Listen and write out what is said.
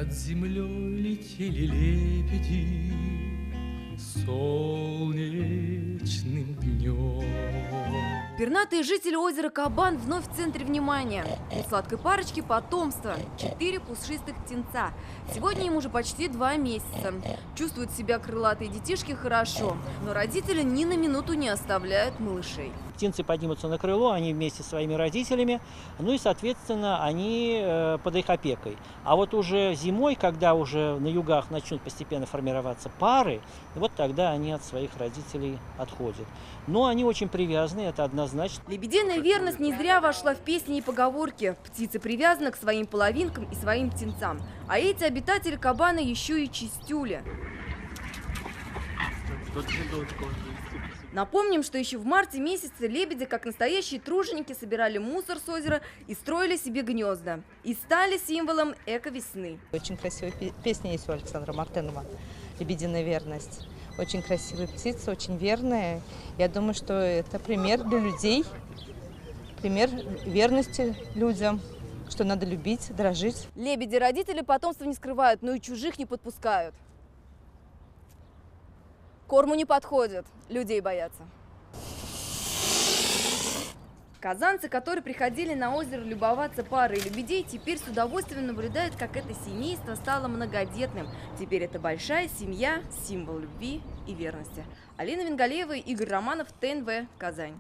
Над землей летели лебеди солнечным днем. Пернатые жители озера Кабан вновь в центре внимания. У сладкой парочки потомство. 4 пушистых птенца. Сегодня им уже почти 2 месяца. Чувствуют себя крылатые детишки хорошо. Но родители ни на минуту не оставляют малышей. Птенцы поднимутся на крыло, они вместе со своими родителями, ну и, соответственно, они под их опекой. А вот уже зимой, когда уже на югах начнут постепенно формироваться пары, вот тогда они от своих родителей отходят. Но они очень привязаны, это однозначно. Лебединая верность не зря вошла в песни и поговорки. Птицы привязаны к своим половинкам и своим птенцам. А эти обитатели Кабана еще и чистюли. Напомним, что еще в марте месяце лебеди, как настоящие труженики, собирали мусор с озера и строили себе гнезда. И стали символом эко-весны. Очень красивая песня есть у Александра Мартынова «Лебединая верность». Очень красивые птицы, очень верные. Я думаю, что это пример для людей, пример верности людям, что надо любить, дорожить. Лебеди-родители потомство не скрывают, но и чужих не подпускают. Корму не подходят, людей боятся. Казанцы, которые приходили на озеро любоваться парой лебедей, теперь с удовольствием наблюдают, как это семейство стало многодетным. Теперь это большая семья, символ любви и верности. Алина Венгалеева, Игорь Романов, ТНВ, Казань.